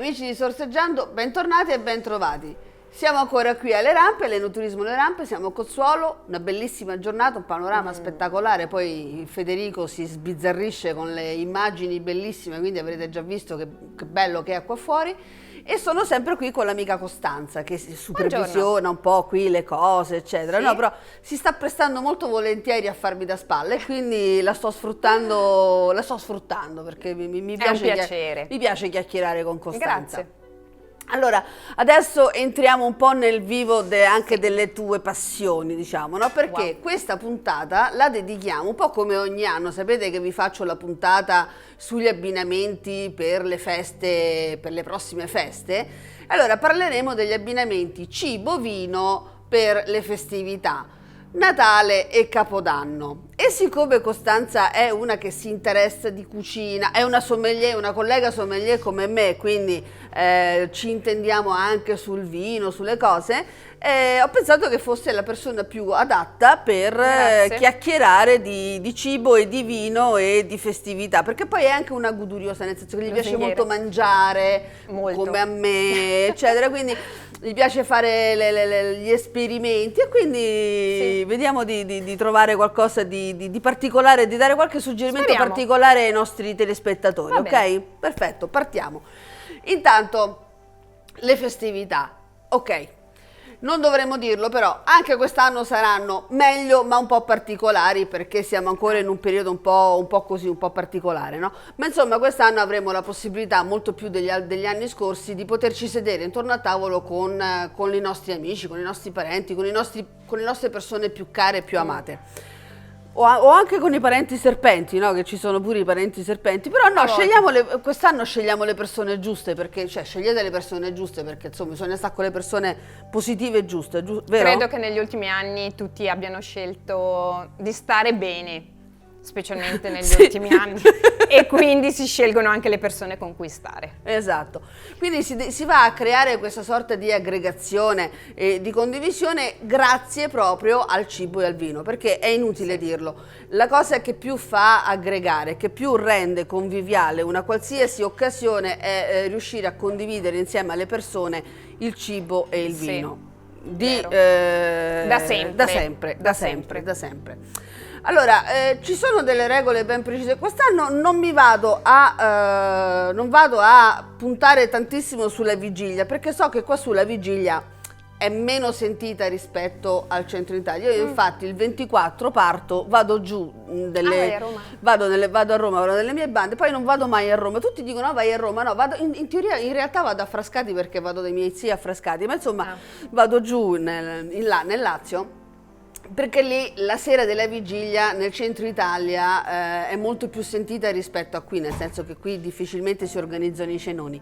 Amici di Sorseggiando, bentornati e bentrovati. Siamo ancora qui alle Rampe, all'Enoturismo Le Rampe, siamo a Cozzuolo, una bellissima giornata, un panorama spettacolare, poi Federico si sbizzarrisce con le immagini bellissime, quindi avrete già visto che bello che è qua fuori. E sono sempre qui con l'amica Costanza che si supervisiona un po' qui le cose, eccetera. Sì. No, però si sta prestando molto volentieri a farmi da spalle, quindi la sto sfruttando perché mi piace, è un piacere. Mi piace chiacchierare con Costanza. Grazie. Allora, adesso entriamo un po' nel vivo anche delle tue passioni, diciamo, no? Perché questa puntata la dedichiamo un po' come ogni anno. Sapete che vi faccio la puntata sugli abbinamenti per le feste, per le prossime feste. Allora, parleremo degli abbinamenti cibo-vino per le festività Natale e Capodanno. E siccome Costanza è una che si interessa di cucina, è una sommelier, una collega sommelier come me, quindi ci intendiamo anche sul vino, sulle cose, ho pensato che fosse la persona più adatta per chiacchierare di cibo e di vino e di festività, perché poi è anche una goduriosa, nel senso che gli piace molto mangiare, come a me, eccetera, quindi gli piace fare gli esperimenti e quindi vediamo di trovare qualcosa di particolare, di dare qualche suggerimento particolare ai nostri telespettatori, ok? Perfetto, partiamo. Intanto, le festività, ok. Non dovremmo dirlo, però anche quest'anno saranno meglio ma un po' particolari, perché siamo ancora in un periodo un po' così, un po' particolare, no? Ma insomma quest'anno avremo la possibilità, molto più degli anni scorsi, di poterci sedere intorno a tavolo con i nostri amici, con i nostri parenti, con le nostre persone più care e più amate. O anche con i parenti serpenti, no? Che ci sono pure i parenti serpenti, però no, quest'anno scegliamo le persone giuste, perché scegliete le persone giuste, perché insomma bisogna stare con le persone positive e giuste, vero? Credo che negli ultimi anni tutti abbiano scelto di stare bene, specialmente negli ultimi anni, e quindi si scelgono anche le persone con cui stare. Esatto, quindi si va a creare questa sorta di aggregazione e di condivisione grazie proprio al cibo e al vino, perché è inutile dirlo, la cosa che più fa aggregare, che più rende conviviale una qualsiasi occasione è riuscire a condividere insieme alle persone il cibo e il vino. Da sempre. Allora, ci sono delle regole ben precise. Quest'anno non vado a puntare tantissimo sulla vigilia, perché so che qua sulla vigilia è meno sentita rispetto al centro Italia. Io infatti il 24 parto, vado giù, vai a Roma. vado a Roma, vado nelle mie bande, poi non vado mai a Roma. Tutti dicono no, vai a Roma, no, vado in teoria, in realtà vado a Frascati perché vado dai miei zii a Frascati, ma insomma vado giù nel Lazio. Perché lì la sera della vigilia nel centro Italia è molto più sentita rispetto a qui, nel senso che qui difficilmente si organizzano i cenoni.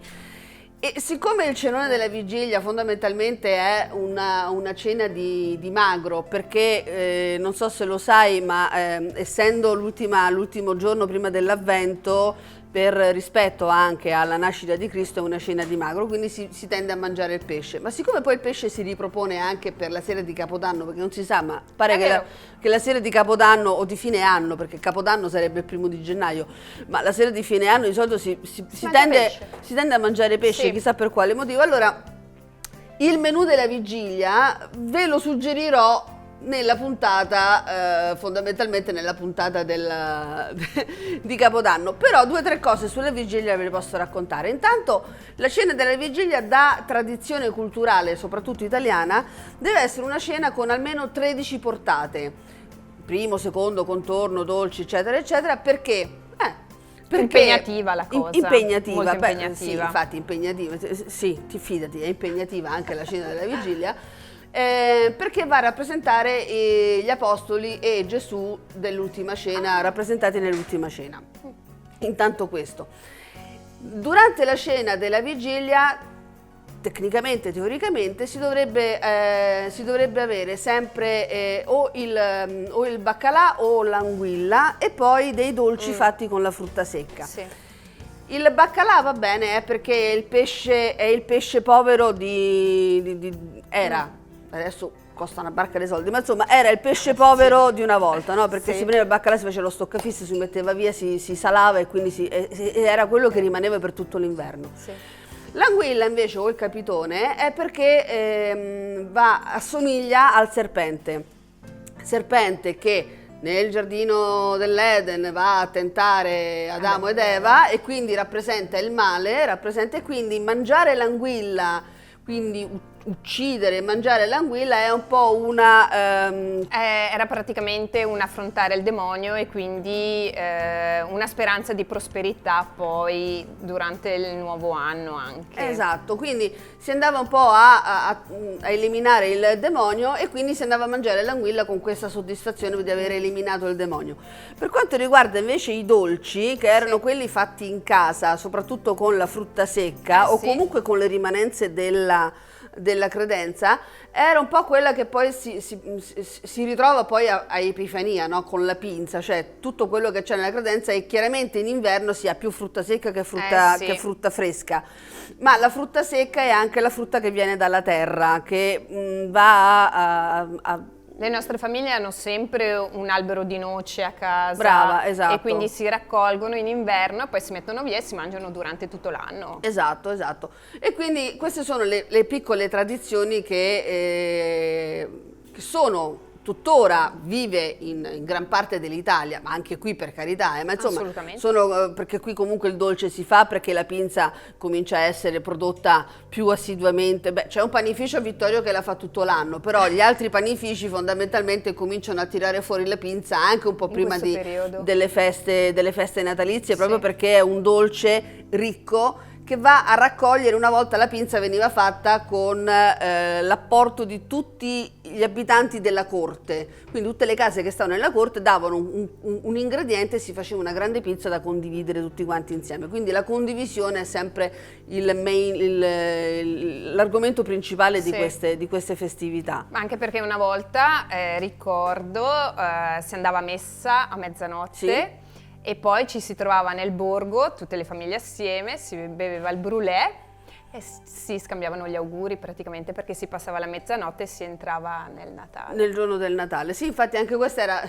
E siccome il cenone della vigilia fondamentalmente è una cena di magro, perché non so se lo sai, ma essendo l'ultimo giorno prima dell'avvento, per rispetto anche alla nascita di Cristo, è una cena di magro, quindi si tende a mangiare il pesce. Ma siccome poi il pesce si ripropone anche per la sera di Capodanno, perché non si sa, ma pare che la sera di Capodanno o di fine anno, perché Capodanno sarebbe il 1° gennaio, ma la sera di fine anno di solito si tende a mangiare pesce, chissà per quale motivo. Allora, il menù della vigilia ve lo suggerirò nella puntata, fondamentalmente nella puntata di Capodanno, però 2 o 3 cose sulla vigilia ve le posso raccontare. Intanto la cena della vigilia, da tradizione culturale soprattutto italiana, deve essere una cena con almeno 13 portate, primo, secondo, contorno, dolci, eccetera eccetera, perché impegnativa la cosa. Impegnativa, molto impegnativa. Sì, infatti impegnativa, sì, fidati, è impegnativa anche la cena della vigilia. Perché va a rappresentare gli apostoli e Gesù dell'ultima cena, rappresentati nell'ultima cena. Intanto questo. Durante la cena della vigilia, tecnicamente, teoricamente, si dovrebbe avere sempre o il baccalà o l'anguilla e poi dei dolci fatti con la frutta secca. Sì. Il baccalà va bene perché è il pesce povero era. Adesso costa una barca di soldi, ma insomma era il pesce povero di una volta, no? Perché si prendeva il baccalà, si faceva lo stoccafisso, si metteva via, si salava e quindi era quello che rimaneva per tutto l'inverno. L'anguilla invece o il capitone è perché assomiglia al serpente che nel giardino dell'Eden va a tentare Adamo ed Eva e quindi rappresenta il male, e quindi mangiare l'anguilla, quindi uccidere e mangiare l'anguilla è un po' era praticamente un affrontare il demonio e quindi una speranza di prosperità poi durante il nuovo anno anche. Esatto, quindi si andava un po' a eliminare il demonio e quindi si andava a mangiare l'anguilla con questa soddisfazione di aver eliminato il demonio. Per quanto riguarda invece i dolci, che erano quelli fatti in casa, soprattutto con la frutta secca o comunque con le rimanenze della credenza, era un po' quella che poi si ritrova poi a Epifania, no? Con la pinza, cioè tutto quello che c'è nella credenza, e chiaramente in inverno si ha più frutta secca che frutta fresca, ma la frutta secca è anche la frutta che viene dalla terra, che va a le nostre famiglie hanno sempre un albero di noce a casa. Brava, esatto. E quindi si raccolgono in inverno e poi si mettono via e si mangiano durante tutto l'anno. Esatto. E quindi queste sono le piccole tradizioni che sono tuttora vive in gran parte dell'Italia, ma anche qui per carità, ma insomma sono perché qui comunque il dolce si fa, perché la pinza comincia a essere prodotta più assiduamente. C'è un panificio a Vittorio che la fa tutto l'anno, però gli altri panifici fondamentalmente cominciano a tirare fuori la pinza anche un po' prima delle feste natalizie, proprio perché è un dolce ricco che va a raccogliere. Una volta la pinza veniva fatta con l'apporto di tutti gli abitanti della corte, quindi tutte le case che stavano nella corte davano un ingrediente e si faceva una grande pizza da condividere tutti quanti insieme, quindi la condivisione è sempre l'argomento principale di queste festività. Anche perché una volta, ricordo, si andava a messa a mezzanotte, e poi ci si trovava nel borgo, tutte le famiglie assieme, si beveva il brulè e si scambiavano gli auguri praticamente, perché si passava la mezzanotte e si entrava nel Natale. Nel giorno del Natale, sì, infatti anche questa era...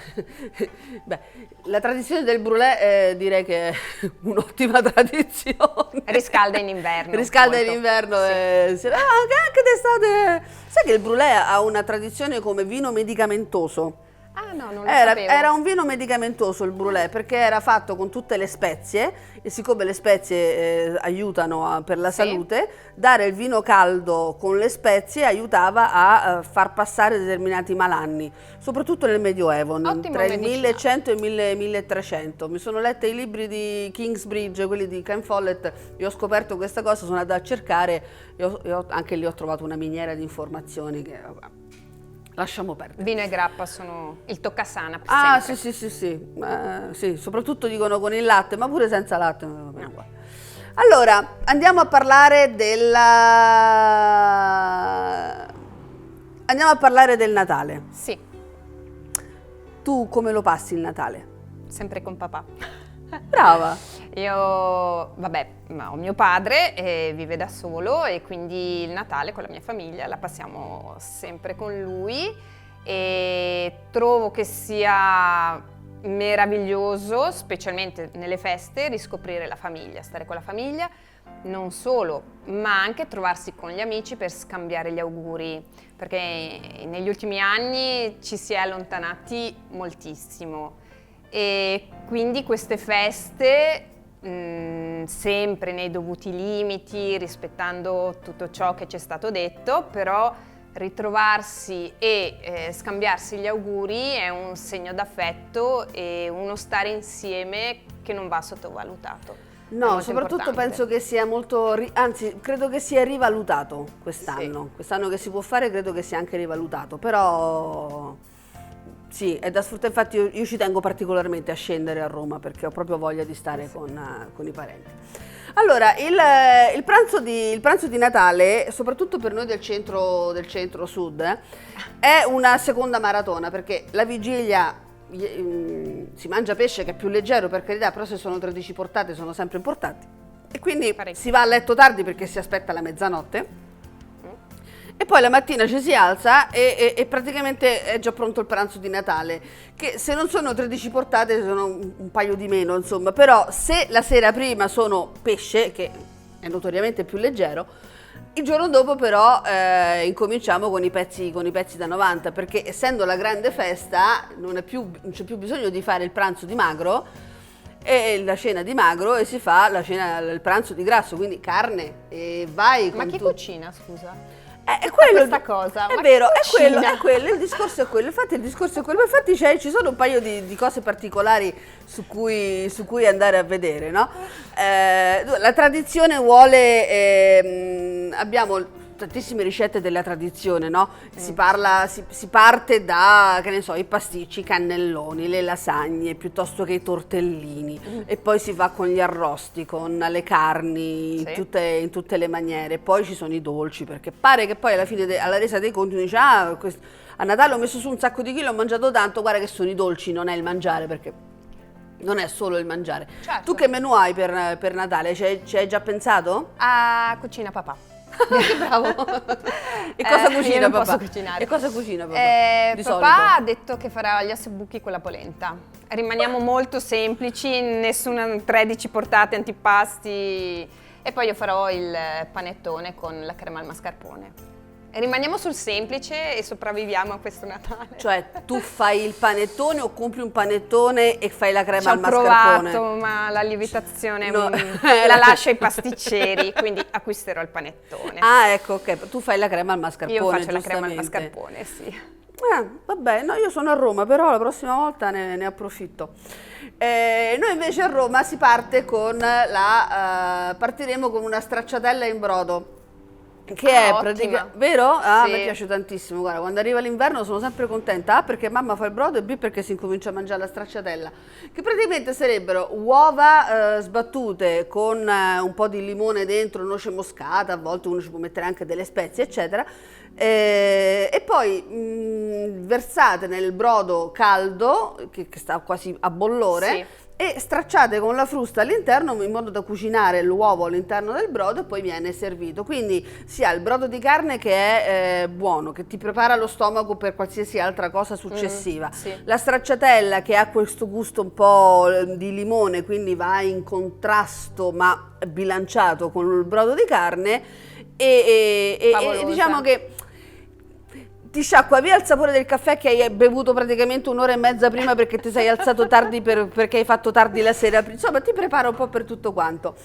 la tradizione del brulè direi che è un'ottima tradizione. Riscalda in inverno. Riscalda in inverno, anche d'estate. Sai che il brulè ha una tradizione come vino medicamentoso? Ah no, non lo sapevo. Era un vino medicamentoso il brulè, perché era fatto con tutte le spezie, e siccome le spezie aiutano per la salute, dare il vino caldo con le spezie aiutava a far passare determinati malanni, soprattutto nel Medioevo, tra il 1100 e il 1300. Mi sono letta i libri di Kingsbridge, quelli di Ken Follett, e ho scoperto questa cosa, sono andata a cercare e anche lì ho trovato una miniera di informazioni che... lasciamo perdere. Vino e grappa sono il toccasana. Ah, sì. Sì, soprattutto dicono con il latte, ma pure senza latte. No. Allora, andiamo a parlare del Natale. Sì. Tu come lo passi il Natale? Sempre con papà. Brava. Io, ho mio padre vive da solo e quindi il Natale con la mia famiglia la passiamo sempre con lui, e trovo che sia meraviglioso, specialmente nelle feste, riscoprire la famiglia, stare con la famiglia, non solo, ma anche trovarsi con gli amici per scambiare gli auguri, perché negli ultimi anni ci si è allontanati moltissimo. E quindi queste feste, sempre nei dovuti limiti, rispettando tutto ciò che ci è stato detto, però ritrovarsi e scambiarsi gli auguri è un segno d'affetto e uno stare insieme che non va sottovalutato. No, soprattutto penso che sia molto, anzi credo che sia rivalutato quest'anno. Sì. Quest'anno che si può fare credo che sia anche rivalutato, però... Sì, è da sfruttare, infatti io ci tengo particolarmente a scendere a Roma perché ho proprio voglia di stare con i parenti. Allora, il pranzo di Natale, soprattutto per noi del centro-sud, è una seconda maratona, perché la vigilia si mangia pesce che è più leggero, per carità, però se sono 13 portate sono sempre importanti. E quindi si va a letto tardi perché si aspetta la mezzanotte. E poi la mattina ci si alza e praticamente è già pronto il pranzo di Natale, che se non sono 13 portate sono un paio di meno, insomma, però se la sera prima sono pesce, che è notoriamente più leggero. Il giorno dopo però incominciamo con i pezzi da 90, perché essendo la grande festa non c'è più bisogno di fare il pranzo di magro e la cena di magro, e si fa il pranzo di grasso, quindi carne e vai Ma con chi cucina, scusa? è quello, questa cosa, è ma vero, chi cucina? è quello, il discorso è quello, infatti il discorso è quello, infatti ci sono un paio di cose particolari su cui andare a vedere, no? La tradizione vuole, abbiamo tantissime ricette della tradizione, no? Si parte da, che ne so, i pasticci, i cannelloni, le lasagne, piuttosto che i tortellini, e poi si va con gli arrosti, con le carni, Sì. in tutte le maniere. Poi ci sono i dolci, perché pare che poi alla fine, alla resa dei conti, uno dice, a Natale ho messo su un sacco di chili, ho mangiato tanto, guarda che sono i dolci, non è il mangiare, perché non è solo il mangiare. Certo. Tu che menù hai per Natale? Ci hai già pensato? Ah, cucina papà. Che bravo! E cosa Io cucina non papà? posso cucinare. E cosa cucina papà? Di Papà solito? ha detto che farà gli ossobuchi con la polenta. Rimaniamo molto semplici, nessuna 13 portate, antipasti. E poi io farò il panettone con la crema al mascarpone. E rimaniamo sul semplice e sopravviviamo a questo Natale. Cioè, tu fai il panettone o compri un panettone e fai la Ci crema ho al mascarpone? provato, ma la lievitazione No. la lascio ai pasticceri, quindi acquisterò il panettone. Ah, ecco, ok, tu fai la crema al mascarpone, Io faccio la crema al giustamente. mascarpone, sì. Vabbè, no, io sono a Roma, però la prossima volta ne approfitto. Noi invece a Roma partiremo con una stracciatella in brodo. Che è ottima. praticamente, vero? Ah, Sì. mi piace tantissimo, guarda, quando arriva l'inverno sono sempre contenta, A perché mamma fa il brodo e B perché si incomincia a mangiare la stracciatella, che praticamente sarebbero uova sbattute con un po' di limone dentro, noce moscata, a volte uno ci può mettere anche delle spezie, eccetera, e poi versate nel brodo caldo, che sta quasi a bollore, Sì. e stracciate con la frusta all'interno in modo da cucinare l'uovo all'interno del brodo, e poi viene servito. Quindi si ha il brodo di carne che è buono, che ti prepara lo stomaco per qualsiasi altra cosa successiva, sì. la stracciatella che ha questo gusto un po' di limone, quindi va in contrasto ma bilanciato con il brodo di carne, e Favolosa. diciamo che ti sciacqua via il sapore del caffè che hai bevuto praticamente un'ora e mezza prima perché ti sei alzato tardi perché hai fatto tardi la sera. Insomma, ti prepara un po' per tutto quanto.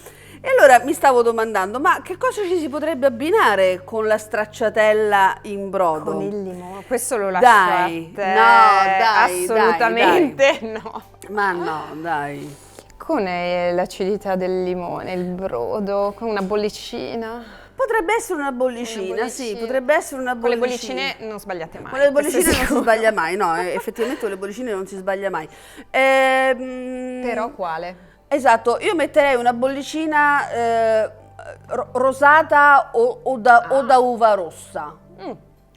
E allora mi stavo domandando, ma che cosa ci si potrebbe abbinare con la stracciatella in brodo? Con il limone, questo lo lascio Dai, a te. no, dai, assolutamente no. Ma no, dai. Con l'acidità del limone, il brodo, con una bollicina. Potrebbe essere una bollicina, sì, potrebbe essere una Con le bollicina. bollicine non sbagliate mai. Con le bollicine questo non si sicuro. sbaglia mai, no, effettivamente con le bollicine non si sbaglia mai. Però quale? Esatto, io metterei una bollicina rosata o da uva rossa.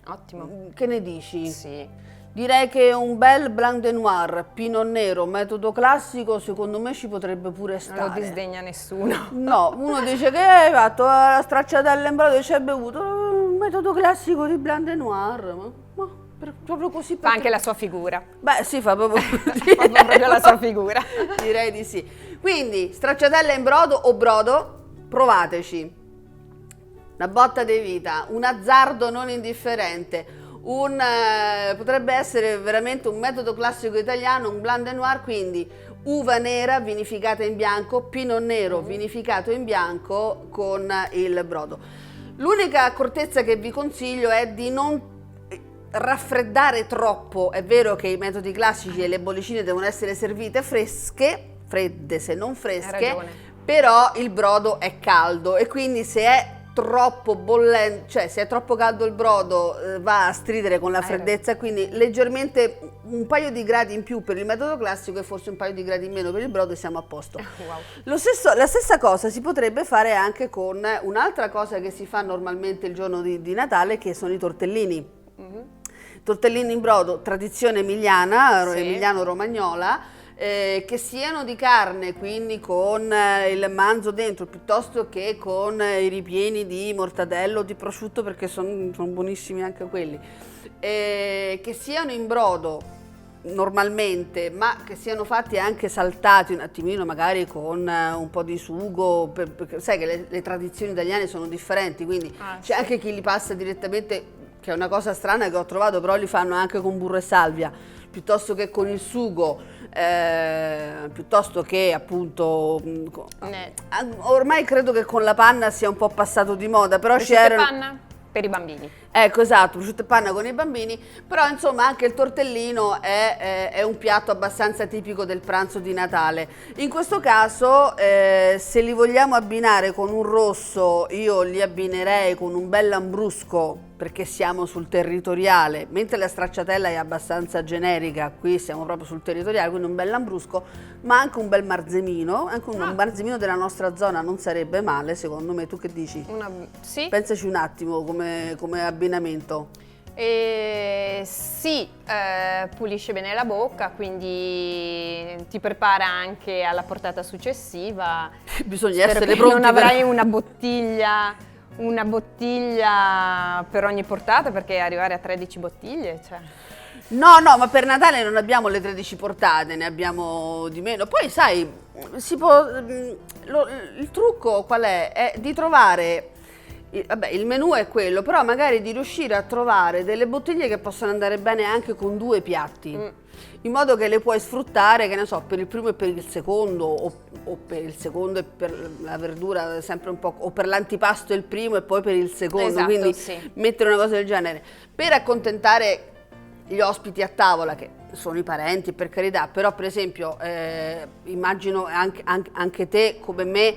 Ottimo. Che ne dici? Sì. Direi che un bel Blanc de Noir, Pinot Nero, metodo classico, secondo me ci potrebbe pure Non lo stare. disdegna nessuno. No, uno dice che hai fatto la stracciatella in brodo e ci hai bevuto un metodo classico di Blanc de Noir, proprio così. Fa anche la sua figura. Beh, sì, fa proprio Fa proprio la sua figura. Direi di sì. Quindi, stracciatella in brodo o brodo, provateci. Una botta di vita, un azzardo non indifferente, potrebbe essere veramente un metodo classico italiano, un Blanc de Noir, quindi uva nera vinificata in bianco, Pinot Nero vinificato in bianco con il brodo. L'unica accortezza che vi consiglio è di non raffreddare troppo. È vero che i metodi classici e le bollicine devono essere servite fredde se non Hai fresche, ragione. però il brodo è caldo e quindi se è troppo bollente, cioè se è troppo caldo il brodo va a stridere con la freddezza, quindi leggermente un paio di gradi in più per il metodo classico e forse un paio di gradi in meno per il brodo e siamo a posto. Wow. La stessa cosa si potrebbe fare anche con un'altra cosa che si fa normalmente il giorno di Natale, che sono i tortellini. Tortellini in brodo, tradizione emiliana, Sì. emiliano-romagnola, che siano di carne, quindi con il manzo dentro, piuttosto che con i ripieni di mortadello o di prosciutto, perché sono buonissimi anche quelli, che siano in brodo normalmente, ma che siano fatti anche saltati un attimino, magari con un po' di sugo, perché sai che le tradizioni italiane sono differenti, quindi c'è anche chi li passa direttamente, che è una cosa strana che ho trovato, però li fanno anche con burro e salvia, piuttosto che con il sugo, piuttosto che appunto ormai credo che con la panna sia un po' passato di moda, però c'erano panna per i bambini. Ecco, esatto, prosciutto e panna con i bambini, però insomma anche il tortellino è un piatto abbastanza tipico del pranzo di Natale. In questo caso, se li vogliamo abbinare con un rosso, io li abbinerei con un bel lambrusco, perché siamo sul territoriale, mentre la stracciatella è abbastanza generica, qui siamo proprio sul territoriale, quindi un bel lambrusco, ma anche un bel marzemino, anche un marzemino della nostra zona non sarebbe male, secondo me. Tu che dici? Sì. Pensaci un attimo come abbinamento. Sì, pulisce bene la bocca, quindi ti prepara anche alla portata successiva. Bisogna Spero essere che pronti. Non avrai una bottiglia per ogni portata, perché arrivare a 13 bottiglie, cioè. No, ma per Natale non abbiamo le 13 portate, ne abbiamo di meno. Poi sai, il trucco qual è? È di trovare, vabbè, il menù è quello, però magari di riuscire a trovare delle bottiglie che possono andare bene anche con 2 piatti. In modo che le puoi sfruttare, che ne so, per il primo e per il secondo, o per il secondo e per la verdura sempre un po', o per l'antipasto il primo e poi per il secondo, esatto, quindi sì. mettere una cosa del genere per accontentare gli ospiti a tavola, che sono i parenti per carità, però per esempio immagino anche te come me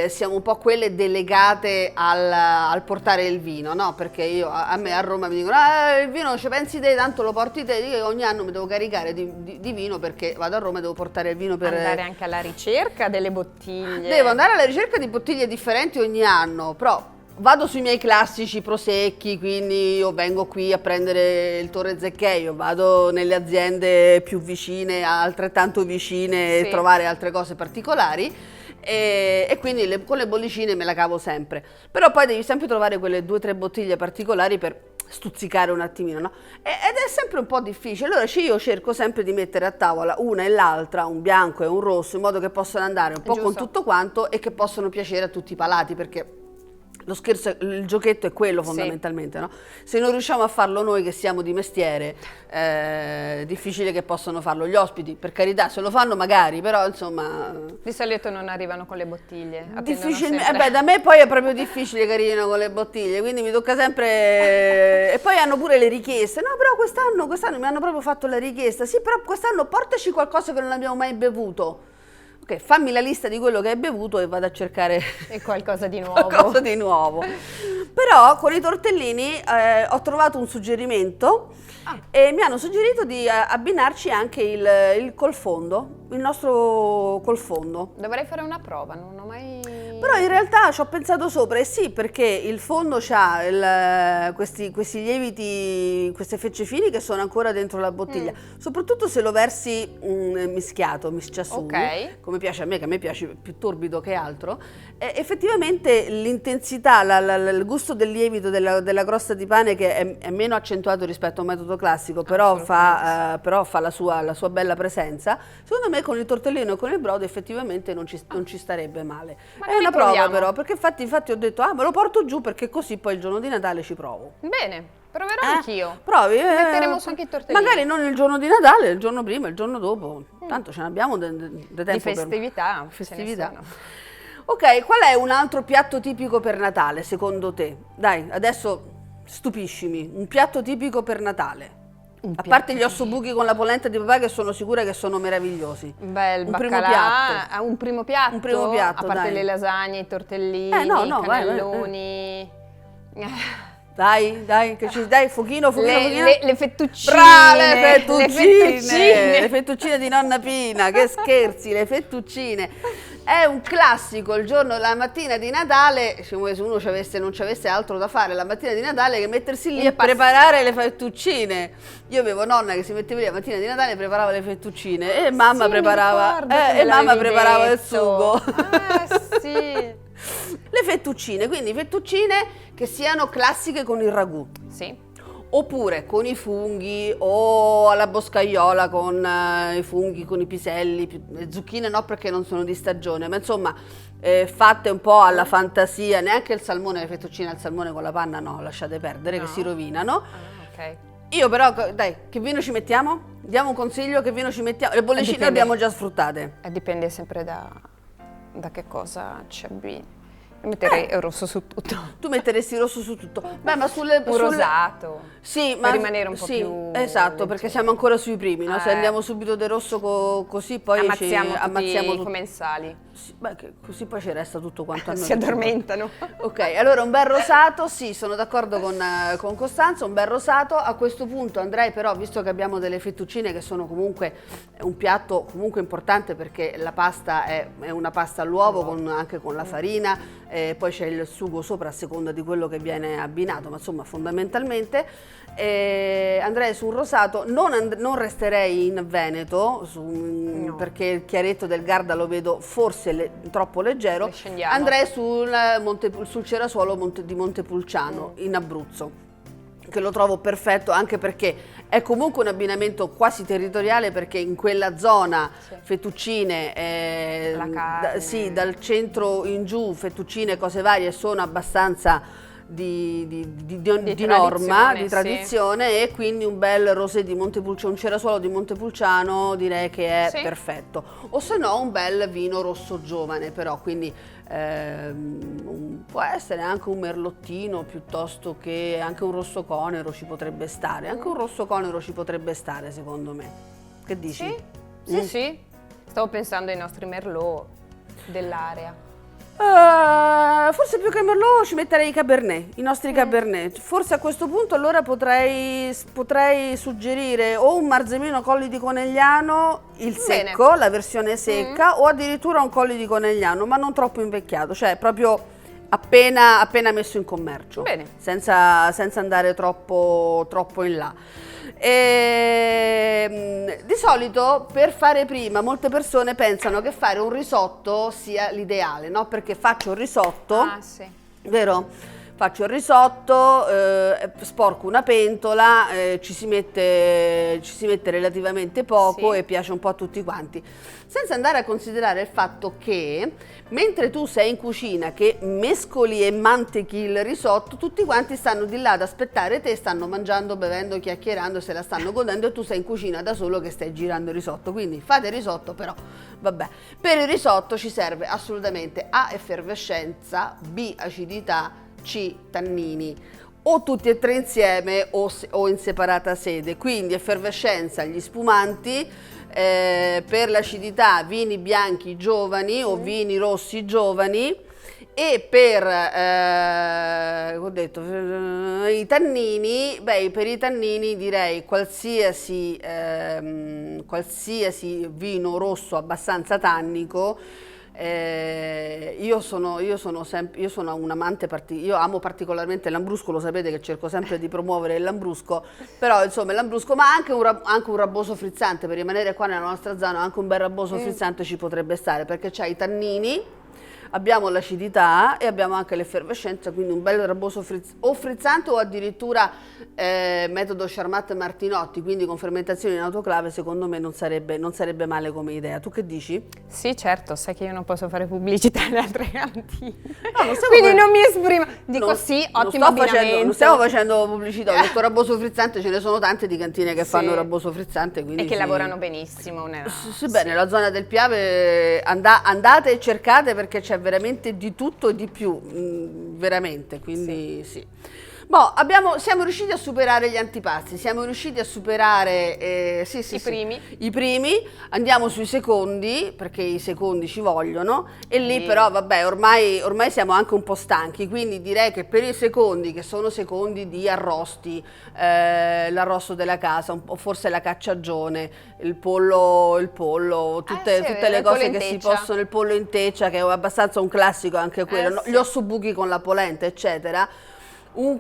siamo un po' quelle delegate al portare il vino, no? Perché a me a Roma mi dicono il vino ci pensi te, tanto lo porti te, io ogni anno mi devo caricare di vino perché vado a Roma e devo portare il vino per andare anche alla ricerca delle bottiglie. Devo andare alla ricerca di bottiglie differenti ogni anno, però vado sui miei classici prosecchi, quindi io vengo qui a prendere il Torre Zeccheio, vado nelle aziende più vicine, altrettanto vicine, sì, e trovare altre cose particolari e quindi con le bollicine me la cavo sempre. Però poi devi sempre trovare quelle 2 o 3 bottiglie particolari per stuzzicare un attimino, no? Ed è sempre un po' difficile, allora io cerco sempre di mettere a tavola una e l'altra, un bianco e un rosso, in modo che possano andare un po' con tutto quanto e che possono piacere a tutti i palati, perché lo scherzo, il giochetto è quello fondamentalmente, no? Se non riusciamo a farlo noi che siamo di mestiere, è difficile che possano farlo gli ospiti, per carità, se lo fanno magari, però insomma. Di solito non arrivano con le bottiglie. Difficilmente, da me poi è proprio difficile che arrivino con le bottiglie, quindi mi tocca sempre. E poi hanno pure le richieste. No, però quest'anno mi hanno proprio fatto la richiesta. Sì, però quest'anno portaci qualcosa che non abbiamo mai bevuto. Ok, fammi la lista di quello che hai bevuto e vado a cercare qualcosa di nuovo. Qualcosa di nuovo. Però con i tortellini ho trovato un suggerimento e mi hanno suggerito di abbinarci anche il colfondo, il nostro colfondo. Dovrei fare una prova, non ho mai. Però in realtà ci ho pensato sopra, e sì, perché il fondo ha questi lieviti, queste fecce fini che sono ancora dentro la bottiglia, soprattutto se lo versi mischiato, misciasù, come piace a me, che a me piace più torbido che altro. Effettivamente l'intensità, il gusto del lievito della crosta di pane, che è meno accentuato rispetto a un metodo classico, però fa la sua bella presenza, secondo me con il tortellino e con il brodo effettivamente non ci starebbe male. È una prova però, perché infatti ho detto me lo porto giù, perché così poi il giorno di Natale ci provo. Bene, proverò anch'io. Provi, metteremo su anche i tortellini. magari non il giorno di Natale, il giorno prima, il giorno dopo, tanto ce n'abbiamo tempo di festività. festività. Ok, qual è un altro piatto tipico per Natale secondo te? Dai, adesso stupiscimi, un piatto tipico per Natale. A parte gli ossobuchi con la polenta di papà, che sono sicura che sono meravigliosi. Bel un primo piatto. Un primo piatto? Un primo piatto, a parte dai. le lasagne, i tortellini, i cannelloni. Dai, che ci dai, fuochino. Le fettuccine. Brave, le fettuccine di nonna Pina, che scherzi, le fettuccine. È un classico il giorno, la mattina di Natale, se uno non ci avesse altro da fare la mattina di Natale che mettersi lì a preparare le fettuccine. Io avevo nonna che si metteva lì la mattina di Natale e preparava le fettuccine e mamma preparava il sugo. Sì. Le fettuccine, quindi fettuccine che siano classiche con il ragù. Sì. oppure con i funghi o alla boscaiola con i funghi, con i piselli, le zucchine no perché non sono di stagione, ma insomma fatte un po' alla fantasia, neanche il salmone, le fettuccine al salmone con la panna no, lasciate perdere che si rovinano. Ok. Io però, dai, che vino ci mettiamo? Diamo un consiglio, che vino ci mettiamo? Le bollicine le abbiamo già sfruttate. Dipende sempre da che cosa ci abbini. Io metterei il rosso su tutto. Tu metteresti rosso su tutto. Beh, ma Un rosato. Sì, per rimanere un po' più... Esatto, perché siamo ancora sui primi, no? Se andiamo subito del rosso così poi ammazziamo ci tutti ammazziamo i commensali. Sì, beh, così poi ci resta tutto quanto a noi. Si addormentano. Ok, allora un bel rosato, sì, sono d'accordo con Costanza, un bel rosato. A questo punto andrei però, visto che abbiamo delle fettuccine che sono comunque un piatto comunque importante perché la pasta è una pasta all'uovo anche con la farina, poi c'è il sugo sopra a seconda di quello che viene abbinato, ma insomma fondamentalmente andrei su un rosato, non resterei in Veneto perché il chiaretto del Garda lo vedo forse troppo leggero, andrei sul Cerasuolo di Montepulciano in Abruzzo, che lo trovo perfetto anche perché è comunque un abbinamento quasi territoriale perché in quella zona fettuccine, dal centro in giù fettuccine, cose varie sono abbastanza di norma, di tradizione e quindi un bel rosé di Montepulciano, un Cerasuolo di Montepulciano direi che è perfetto, o se no un bel vino rosso giovane però, quindi può essere anche un merlottino piuttosto che anche un rosso conero ci potrebbe stare, anche un rosso conero ci potrebbe stare secondo me, che dici? Sì, stavo pensando ai nostri merlot dell'area. Forse più che Merlot ci metterei i Cabernet, i nostri Cabernet. Forse a questo punto allora potrei suggerire o un Marzemino Colli di Conegliano, il secco, la versione secca, o addirittura un Colli di Conegliano, ma non troppo invecchiato, cioè proprio appena messo in commercio, senza andare troppo in là. Di solito per fare prima molte persone pensano che fare un risotto sia l'ideale, no? Perché faccio il risotto, vero? Faccio il risotto, sporco una pentola, ci si mette relativamente poco e piace un po' a tutti quanti. Senza andare a considerare il fatto che mentre tu sei in cucina che mescoli e mantechi il risotto, tutti quanti stanno di là ad aspettare te, stanno mangiando, bevendo, chiacchierando, se la stanno godendo e tu sei in cucina da solo che stai girando il risotto. Quindi fate il risotto, però vabbè. Per il risotto ci serve assolutamente A, effervescenza, B, acidità, C, tannini, o tutti e tre insieme o in separata sede, quindi effervescenza, gli spumanti, per l'acidità vini bianchi giovani o vini rossi giovani, e per ho detto, i tannini, per i tannini direi qualsiasi vino rosso abbastanza tannico. Io sono un amante, io amo particolarmente il Lambrusco, lo sapete che cerco sempre di promuovere il Lambrusco, però insomma il Lambrusco, ma anche un rabboso frizzante, per rimanere qua nella nostra zona, anche un bel rabboso frizzante ci potrebbe stare, perché c'ha i tannini, abbiamo l'acidità e abbiamo anche l'effervescenza, quindi un bel rabboso frizzante o addirittura metodo Charmat Martinotti, quindi con fermentazione in autoclave, secondo me non sarebbe male come idea. Tu che dici? Sì, certo, sai che io non posso fare pubblicità in altre cantine, quindi non mi esprimo. Dico ottimo abbinamento. Non stiamo facendo pubblicità, ho detto rabboso frizzante, ce ne sono tante di cantine che fanno rabboso frizzante. Quindi e che lavorano benissimo. Nella zona del Piave andate e cercate perché c'è veramente di tutto e di più, veramente, quindi sì. Siamo riusciti a superare gli antipasti, siamo riusciti a superare i primi, andiamo sui secondi, perché i secondi ci vogliono, e lì però vabbè ormai siamo anche un po' stanchi, quindi direi che per i secondi, che sono secondi di arrosti, l'arrosto della casa, o forse la cacciagione, il pollo, tutte le cose che si possono, il pollo in teccia, che è abbastanza un classico anche quello, gli ossobuchi con la polenta, eccetera. Un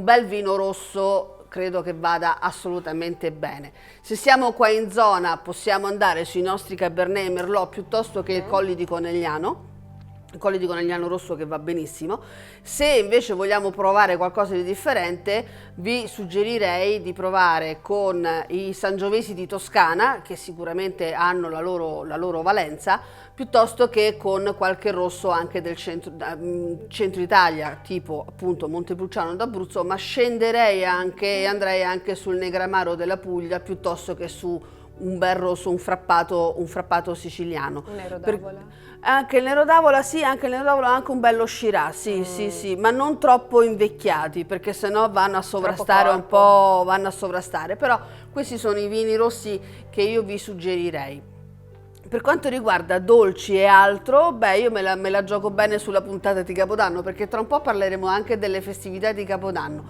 bel vino rosso credo che vada assolutamente bene. Se siamo qua in zona possiamo andare sui nostri Cabernet Merlot piuttosto che il Colli di Conegliano, Colli di Conegliano rosso che va benissimo. Se invece vogliamo provare qualcosa di differente, vi suggerirei di provare con i sangiovesi di Toscana, che sicuramente hanno la loro valenza, piuttosto che con qualche rosso anche del centro Italia, tipo appunto Montepulciano d'Abruzzo, ma scenderei anche e andrei anche sul Negramaro della Puglia piuttosto che su un bel rosso, un frappato siciliano. Un nero d'avola. Anche il nero d'avola, sì, anche il nero d'avola ha anche un bello Shiraz, sì, ma non troppo invecchiati, perché sennò vanno a sovrastare un po', però questi sono i vini rossi che io vi suggerirei. Per quanto riguarda dolci e altro, beh, io me la gioco bene sulla puntata di Capodanno, perché tra un po' parleremo anche delle festività di Capodanno.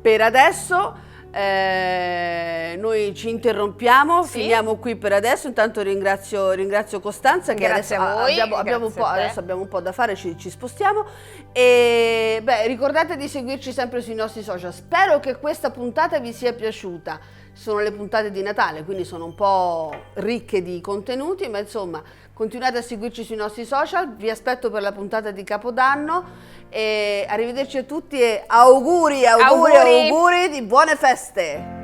Per adesso noi ci interrompiamo, finiamo qui per adesso. Intanto ringrazio Costanza, che Grazie a voi, adesso abbiamo un po' da fare, ci spostiamo, e beh, ricordate di seguirci sempre sui nostri social. Spero che questa puntata vi sia piaciuta. Sono le puntate di Natale, quindi sono un po' ricche di contenuti, ma insomma continuate a seguirci sui nostri social. Vi aspetto per la puntata di Capodanno e arrivederci a tutti e auguri di buone feste!